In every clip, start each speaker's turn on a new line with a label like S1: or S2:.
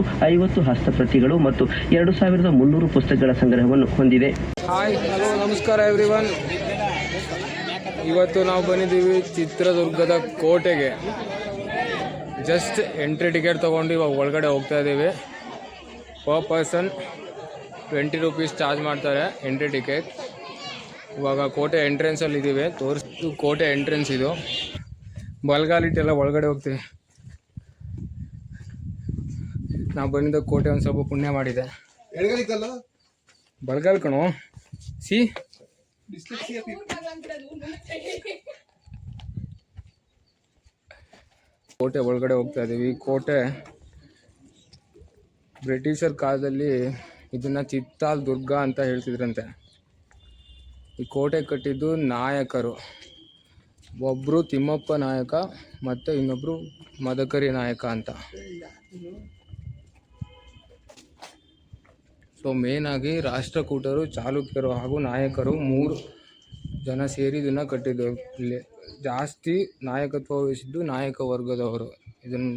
S1: 50 ಹಸ್ತಪ್ರತಿಗಳು ಮತ್ತು 2300 ಪುಸ್ತಕಗಳ ಸಂಗ್ರಹವನ್ನು ಹೊಂದಿದೆ.
S2: ಹಾಯ್, ಹಲೋ, ನಮಸ್ಕಾರ ಎವ್ರಿವನ್. ಇವತ್ತು ನಾವು ಬಂದಿದ್ದೀವಿ ಚಿತ್ರದುರ್ಗದ ಕೋಟೆಗೆ. ಜಸ್ಟ್ ಎಂಟ್ರಿ ಟಿಕೆಟ್ ತೊಗೊಂಡು ಇವಾಗ ಒಳಗಡೆ ಹೋಗ್ತಾ ಇದ್ದೀವಿ. ಪರ್ ಪರ್ಸನ್ 20 ರೂಪೀಸ್ ಚಾರ್ಜ್ ಮಾಡ್ತಾರೆ ಎಂಟ್ರಿ ಟಿಕೆಟ್. ಇವಾಗ ಕೋಟೆ ಎಂಟ್ರೆನ್ಸಲ್ಲಿ ಇದ್ದೀವಿ. ತೋರಿಸ್ತು ಕೋಟೆ ಎಂಟ್ರೆನ್ಸ್ ಇದು. ಬಲ್ಗಾಲಿಟ್ಟೆಲ್ಲ ಒಳಗಡೆ ಹೋಗ್ತೀವಿ. ನಾವು ಬಂದಿದ್ದ ಕೋಟೆ ಒಂದು ಸ್ವಲ್ಪ ಪುಣ್ಯ ಮಾಡಿದೆ. ಬಲ್ಗಾಲ್ ಕಣೋ ಸಿ. ಕೋಟೆ ಒಳಗಡೆ ಹೋಗ್ತಾ ಇದ್ದೀವಿ. ಕೋಟೆ ಬ್ರಿಟಿಷರ್ ಕಾಲದಲ್ಲಿ ಇದನ್ನ ಚಿತ್ತಾಲ್ ದುರ್ಗ ಅಂತ ಹೇಳ್ತಿದ್ರಂತೆ. ಈ ಕೋಟೆ ಕಟ್ಟಿದ್ದು ನಾಯಕರು. ಒಬ್ಬರು ತಿಮ್ಮಪ್ಪ ನಾಯಕ ಮತ್ತು ಇನ್ನೊಬ್ಬರು ಮದಕರಿ ನಾಯಕ ಅಂತ. ಸೊ ಮೇನಾಗಿ ರಾಷ್ಟ್ರಕೂಟರು, ಚಾಲುಕ್ಯರು ಹಾಗೂ ನಾಯಕರು 3 ಜನ ಸೇರಿ ಇದನ್ನು ಕಟ್ಟಿದ್ದು. ಇಲ್ಲಿ ಜಾಸ್ತಿ ನಾಯಕತ್ವ ವಹಿಸಿದ್ದು ನಾಯಕ ವರ್ಗದವರು ಇದನ್ನು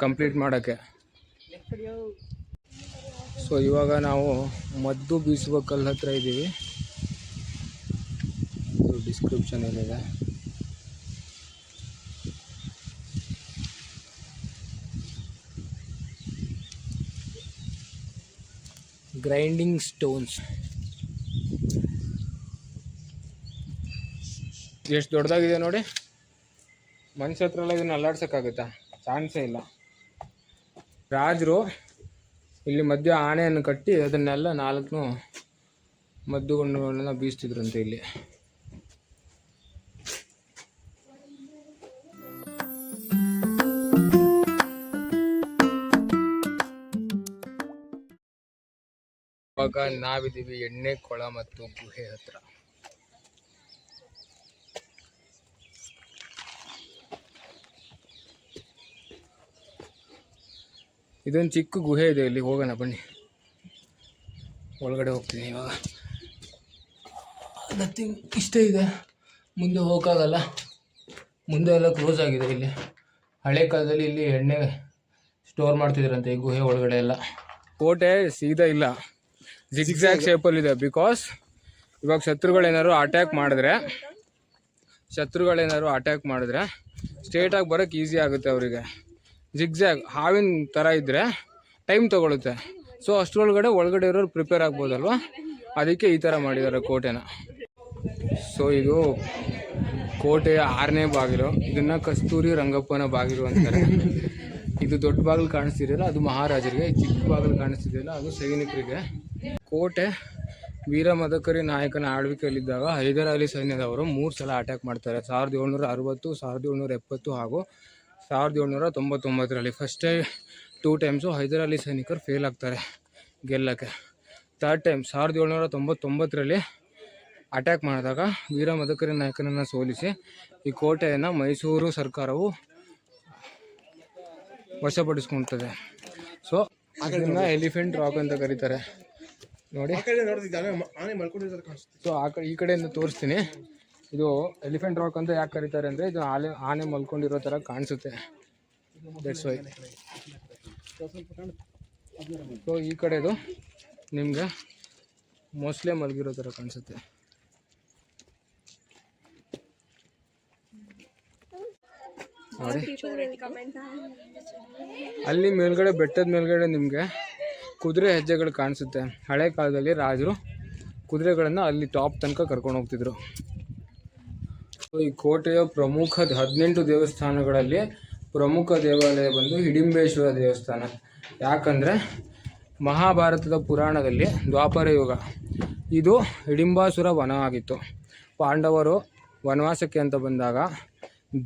S2: ಕಂಪ್ಲೀಟ್ ಮಾಡೋಕ್ಕೆ. ಸೊ ಇವಾಗ ನಾವು ಮದ್ದು ಬೀಸುವ ಕಲ್ಲು ಹತ್ರ ಇದ್ದೀವಿ. ಡಿಸ್ಕ್ರಿಪ್ಷನ್ ಏನಿದೆ. Grinding stones. ಎಷ್ಟು ದೊಡ್ಡದಾಗಿದೆ ನೋಡಿ. ಮನುಷ್ಯ ಹತ್ರ ಎಲ್ಲ ಇದನ್ನ ಅಲ್ಲಾಡ್ಸೋಕ್ಕಾಗುತ್ತಾ? ಚಾನ್ಸೇ ಇಲ್ಲ. ರಾಜರು ಇಲ್ಲಿ ಮಧ್ಯ ಆನೆಯನ್ನು ಕಟ್ಟಿ ಅದನ್ನೆಲ್ಲ 4 ಮದ್ದುಗಳನ್ನೆಲ್ಲ ಬೀಸ್ತಿದ್ರಂತೆ ಇಲ್ಲಿ. ಇವಾಗ ನಾವಿದ್ದೀವಿ ಎಣ್ಣೆ ಕೊಳ ಮತ್ತು ಗುಹೆ ಹತ್ರ. ಇದೊಂದು ಚಿಕ್ಕ ಗುಹೆ ಇದೆ. ಇಲ್ಲಿ ಹೋಗೋಣ ಬನ್ನಿ. ಒಳಗಡೆ ಹೋಗ್ತೀನಿ ಇವಾಗ. ನಥಿಂಗ್, ಇಷ್ಟೇ ಇದೆ. ಮುಂದೆ ಹೋಗೋಕ್ಕಾಗಲ್ಲ. ಮುಂದೆ ಎಲ್ಲ ಕ್ಲೋಸ್ ಆಗಿದೆ. ಇಲ್ಲಿ ಹಳೆ ಕಾಲದಲ್ಲಿ ಇಲ್ಲಿ ಎಣ್ಣೆ ಸ್ಟೋರ್ ಮಾಡ್ತಿದ್ರಂತೆ ಈ ಗುಹೆ ಒಳಗಡೆ ಎಲ್ಲ. ಕೋಟೆ ಸೀದಾ ಇಲ್ಲ, ಜಿಗ್ಜ್ಯಾಗ್ ಶೇಪಲ್ಲಿದೆ. ಬಿಕಾಸ್ ಇವಾಗ ಶತ್ರುಗಳೇನಾದ್ರು ಅಟ್ಯಾಕ್ ಮಾಡಿದ್ರೆ ಸ್ಟ್ರೇಟಾಗಿ ಬರೋಕ್ಕೆ ಈಸಿ ಆಗುತ್ತೆ ಅವರಿಗೆ. ಜಿಗ್ಜ್ಯಾಗ್ ಹಾವಿನ ಥರ ಇದ್ದರೆ ಟೈಮ್ ತೊಗೊಳುತ್ತೆ. ಸೊ ಅಷ್ಟರೊಳಗಡೆ ಒಳಗಡೆ ಇರೋರು ಪ್ರಿಪೇರ್ ಆಗ್ಬೋದಲ್ವ, ಅದಕ್ಕೆ ಈ ಥರ ಮಾಡಿದ್ದಾರೆ ಕೋಟೆನ. ಸೊ ಇದು ಕೋಟೆಯ 6ನೇ ಬಾಗಿಲು. ಇದನ್ನು ಕಸ್ತೂರಿ ರಂಗಪ್ಪನ ಬಾಗಿಲು ಅಂತಾರೆ. ಇದು ದೊಡ್ಡ ಬಾಗಿಲು ಕಾಣಿಸ್ತಿದೆಯಲ್ಲ ಅದು ಮಹಾರಾಜರಿಗೆ, ಚಿಕ್ಕ ಬಾಗಿಲು ಕಾಣಿಸ್ತಿದೆಯಲ್ಲ ಅದು ಸೈನಿಕರಿಗೆ. ಕೋಟೆ ವೀರ ಮದಕರಿ ನಾಯಕನ ಆಳ್ವಿಕೆಯಲ್ಲಿದ್ದಾಗ ಹೈದರ್ ಅಲಿ ಸೈನ್ಯದವರು 3 ಸಲ ಅಟ್ಯಾಕ್ ಮಾಡ್ತಾರೆ. 1760, 1770 ಹಾಗೂ 1799ರಲ್ಲಿ. ಫಸ್ಟ್ 2 ಟೈಮ್ಸು ಹೈದರ್ ಅಲಿ ಸೈನಿಕರು ಫೇಲ್ ಆಗ್ತಾರೆ ಗೆಲ್ಲಕ್ಕೆ. 3rd ಟೈಮ್ 1799ರಲ್ಲಿ ಅಟ್ಯಾಕ್ ಮಾಡಿದಾಗ ವೀರ ಮದಕರಿ ನಾಯಕನನ್ನು ಸೋಲಿಸಿ ಈ ಕೋಟೆಯನ್ನು ಮೈಸೂರು ಸರ್ಕಾರವು ವಶಪಡಿಸ್ಕೊಳ್ತದೆ. ಸೊ ಅದನ್ನು ಎಲಿಫೆಂಟ್ ರಾಕ್ ಅಂತ ಕರೀತಾರೆ ನೋಡಿ. ಸೊ ಈ ಕಡೆಯಿಂದ ತೋರಿಸ್ತೀನಿ. ಇದು ಎಲಿಫೆಂಟ್ ರಾಕ್ ಅಂತ ಯಾಕೆ ಕರೀತಾರೆ ಅಂದರೆ ಇದು ಆನೆ ಮಲ್ಕೊಂಡಿರೋ ಥರ ಕಾಣಿಸುತ್ತೆ. That's why. ಸೊ ಈ ಕಡೆದು ನಿಮಗೆ ಮೊಸಳೆ ಮಲಗಿರೋ ಥರ ಕಾಣಿಸುತ್ತೆ. ನೋಡಿ ಅಲ್ಲಿ ಮೇಲ್ಗಡೆ, ಬೆಟ್ಟದ ಮೇಲ್ಗಡೆ ನಿಮಗೆ ಕುದುರೆ ಹೆಜ್ಜೆಗಳು ಕಾಣಿಸುತ್ತೆ. ಹಳೆ ಕಾಲದಲ್ಲಿ ರಾಜರು ಕುದುರೆಗಳನ್ನು ಅಲ್ಲಿ ಟಾಪ್ ತನಕ ಕರ್ಕೊಂಡು ಹೋಗ್ತಿದ್ರು. ಈ ಕೋಟೆಯ ಪ್ರಮುಖ 18 ದೇವಸ್ಥಾನಗಳಲ್ಲಿ ಪ್ರಮುಖ ದೇವಾಲಯ ಬಂದು ಹಿಡಿಂಬೇಶ್ವರ ದೇವಸ್ಥಾನ. ಯಾಕಂದರೆ ಮಹಾಭಾರತದ ಪುರಾಣದಲ್ಲಿ ದ್ವಾಪರ ಯುಗ ಇದು ಹಿಡಿಂಬಾಸುರ ವನ ಆಗಿತ್ತು. ಪಾಂಡವರು ವನವಾಸಕ್ಕೆ ಅಂತ ಬಂದಾಗ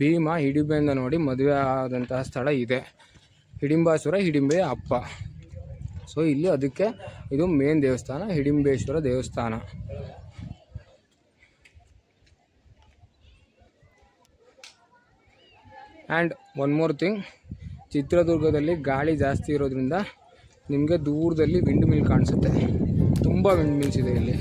S2: ಭೀಮ ಹಿಡಿಂಬೆಯಿಂದ ನೋಡಿ ಮದುವೆ ಆದಂತಹ ಸ್ಥಳ ಇದೆ. ಹಿಡಿಂಬಾಸುರ ಹಿಡಿಂಬೆಯ ಅಪ್ಪ. ಸೊ ಇಲ್ಲಿ ಅದಕ್ಕೆ ಇದು ಮೇನ್ ದೇವಸ್ಥಾನ, ಹಿಡಿಂಬೇಶ್ವರ ದೇವಸ್ಥಾನ. ಆ್ಯಂಡ್ ಒನ್ ಮೋರ್ ಥಿಂಗ್, ಚಿತ್ರದುರ್ಗದಲ್ಲಿ ಗಾಳಿ ಜಾಸ್ತಿ ಇರೋದ್ರಿಂದ ನಿಮಗೆ ದೂರದಲ್ಲಿ ವಿಂಡ್ ಮಿಲ್ ಕಾಣಿಸುತ್ತೆ. ತುಂಬ ವಿಂಡ್ ಮಿಲ್ಸ್ ಇದೆ ಇಲ್ಲಿ.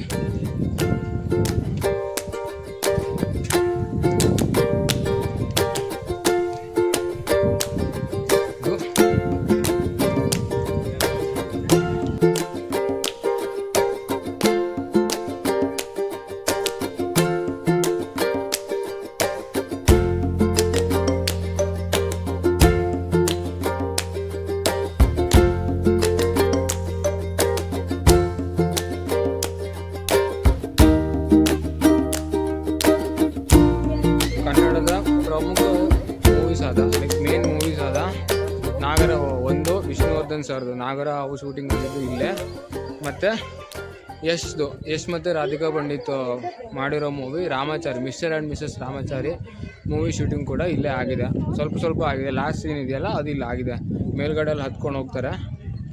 S2: ನಂದು, ವಿಷ್ಣುವರ್ಧನ್ ಸರ್ದು ನಾಗರ ಅವು ಶೂಟಿಂಗ್ ಆಗಿದ್ದು ಇಲ್ಲೇ. ಮತ್ತು ಯಶ್ ಮತ್ತು ರಾಧಿಕಾ ಪಂಡಿತ್ ಮಾಡಿರೋ movie Ramachari, mister and Mrs Ramachari movie shooting ಕೂಡ ಇಲ್ಲೇ ಆಗಿದೆ. ಸ್ವಲ್ಪ ಆಗಿದೆ. ಲಾಸ್ಟ್ ಸೀನ್ ಇದೆಯಲ್ಲ ಅದು ಇಲ್ಲಿ ಆಗಿದೆ. ಮೇಲ್ಗಡೆಯಲ್ಲಿ ಹತ್ಕೊಂಡು ಹೋಗ್ತಾರೆ,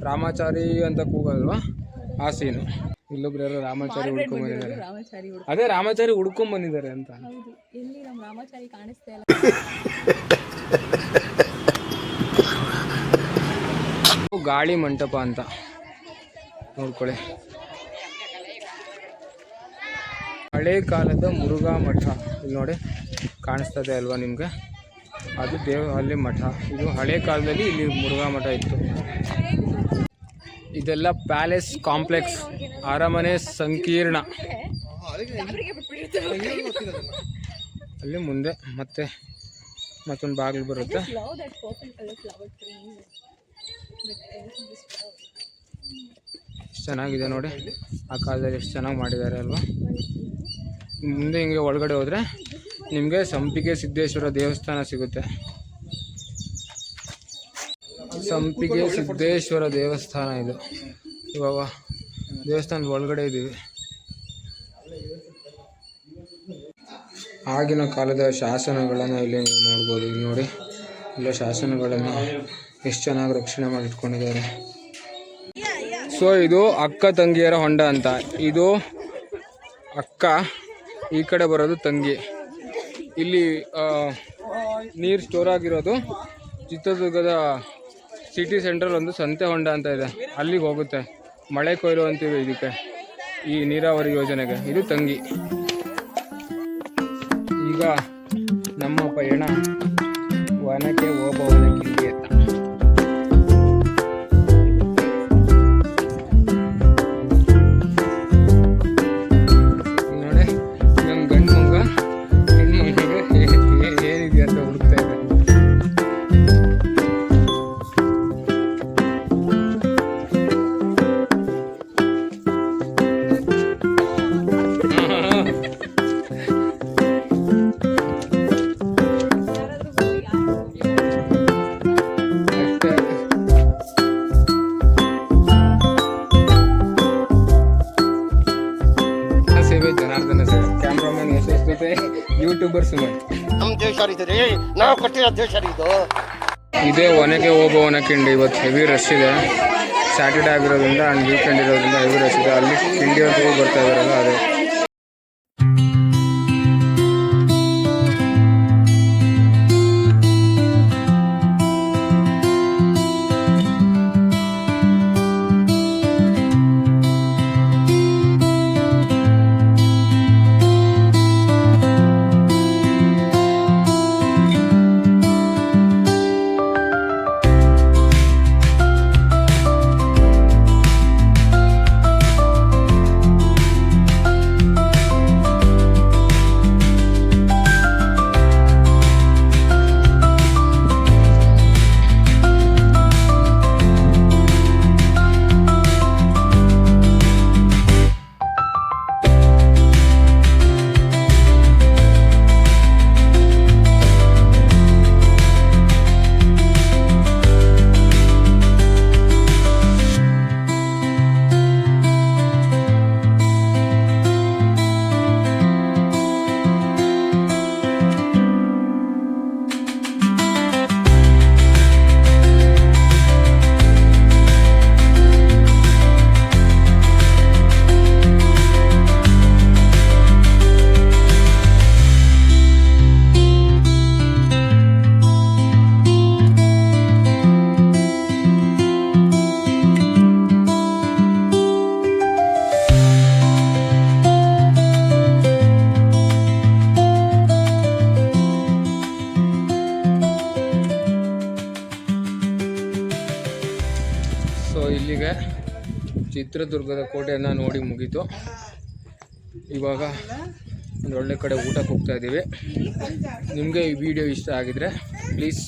S2: ರಾಮಾಚಾರಿ ಅಂತ ಕೂಗಲ್ವಾ ಆ ಸೀನು. ಇಲ್ಲೊಬ್ರು ಯಾರೋ ರಾಮಾಚಾರಿ ಹುಡ್ಕೊಂಡ್ಬಂದಿದ್ದಾರೆ. ಅದೇ ರಾಮಾಚಾರಿ ಹುಡ್ಕೊಂಡ್ಬಂದಿದ್ದಾರೆ ಅಂತ. ಗಾಳಿ ಮಂಟಪ ಅಂತ ನೋಡ್ಕೊಳ್ಳಿ. ಹಳೆ ಕಾಲದ ಮುರುಘಾ ಮಠ ಇಲ್ಲಿ ನೋಡಿ ಕಾಣಿಸ್ತದೆ ಅಲ್ವಾ ನಿಮಗೆ, ಅದು ಅಲ್ಲಿ ಮಠ. ಇದು ಹಳೆ ಕಾಲದಲ್ಲಿ ಇಲ್ಲಿ ಮುರುಘಾ ಮಠ ಇತ್ತು. ಇದೆಲ್ಲ ಪ್ಯಾಲೇಸ್ ಕಾಂಪ್ಲೆಕ್ಸ್, ಅರಮನೆ ಸಂಕೀರ್ಣ. ಅಲ್ಲಿ ಮುಂದೆ ಮತ್ತೊಂದು ಬಾಗಿಲು ಬರುತ್ತೆ. ಎಷ್ಟು ಚೆನ್ನಾಗಿದೆ ನೋಡಿ, ಆ ಕಾಲದಲ್ಲಿ ಎಷ್ಟು ಚೆನ್ನಾಗಿ ಮಾಡಿದ್ದಾರೆ ಅಲ್ವಾ. ಮುಂದೆ ಹಿಂಗೆ ಒಳಗಡೆ ಹೋದರೆ ನಿಮಗೆ ಸಂಪಿಗೆ ಸಿದ್ದೇಶ್ವರ ದೇವಸ್ಥಾನ ಸಿಗುತ್ತೆ. ಸಂಪಿಗೆ ಸಿದ್ದೇಶ್ವರ ದೇವಸ್ಥಾನ ಇದು. ಇವಾಗ ದೇವಸ್ಥಾನದ ಒಳಗಡೆ ಇದ್ದೀವಿ. ಆಗಿನ ಕಾಲದ ಶಾಸನಗಳನ್ನು ಇಲ್ಲಿ ನೀವು ನೋಡ್ಬೋದು. ಇಲ್ಲಿ ನೋಡಿ, ಇಲ್ಲ ಶಾಸನಗಳನ್ನು ಎಷ್ಟು ಚೆನ್ನಾಗಿ ರಕ್ಷಣೆ ಮಾಡಿಟ್ಕೊಂಡಿದ್ದಾರೆ. ಸೊ ಇದು ಅಕ್ಕ ತಂಗಿಯರ ಹೊಂಡ ಅಂತ. ಇದು ಅಕ್ಕ, ಈ ಕಡೆ ಬರೋದು ತಂಗಿ. ಇಲ್ಲಿ ನೀರು ಸ್ಟೋರ್ ಆಗಿರೋದು ಚಿತ್ರದುರ್ಗದ ಸಿಟಿ ಸೆಂಟ್ರಲ್ ಒಂದು ಸಂತೆ ಹೊಂಡ ಅಂತ ಇದೆ, ಅಲ್ಲಿಗೆ ಹೋಗುತ್ತೆ. ಮಳೆ ಕೊಯ್ಲು ಅಂತೀವಿ ಇದಕ್ಕೆ, ಈ ನೀರಾವರಿ ಯೋಜನೆಗೆ. ಇದು ತಂಗಿ. ಈಗ ನಮ್ಮ ಪಯಣ ವನಕ್ಕೆ ಹೋಗುವವನಕ್ಕಿಂಗೆ ಅಂತ. ನೋಡಿ, ನಮ್ಮ ಗಂಡು ಮಗ ಹೆಣ್ಮಕ್ಳಿಗೆ ಏನಿದೆ ಅಂತ ಹುಡುಕ್ತಾ ಇದೆ. ಕ್ಯಾಮ್ರಾಮನ್ ಯಶಸ್ ಜೊತೆ ಯೂಟ್ಯೂಬರ್ ಸುಮನ್.
S3: ನಮ್ಮ ದೇಶ ಇದೆ, ನಾವು ಕಟ್ಟಿರೋ ದೇಶ ಇದು.
S2: ಇದೇ ಒನಗೆ ಹೋಗುವವನ ಕಿಂಡಿ. ಇವತ್ತು ಹೆವಿ ರಶ್ ಇದೆ, ಸ್ಯಾಟರ್ಡೇ ಆಗಿರೋದ್ರಿಂದ ಆ್ಯಂಡ್ ವೀಕೆಂಡ್ ಇರೋದ್ರಿಂದ ಹೆವಿ ರಶ್ ಇದೆ. ಅಲ್ಲಿ ಕಿಂಡಿ ಅಂತ ಹೋಗಿ ಬರ್ತಾ ಇದಾರಲ್ಲ ಅದೇ. ಇಲ್ಲಿಗೆ ಚಿತ್ರದುರ್ಗದ ಕೋಟೆಯನ್ನು ನೋಡಿ ಮುಗೀತು. ಇವಾಗ ಒಂದು ಒಳ್ಳೆ ಕಡೆ ಊಟಕ್ಕೆ ಹೋಗ್ತಾ ಇದ್ದೀವಿ. ನಿಮಗೆ ಈ ವಿಡಿಯೋ ಇಷ್ಟ ಆಗಿದರೆ please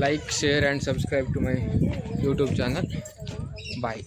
S2: like, share and subscribe to my YouTube channel. Bye.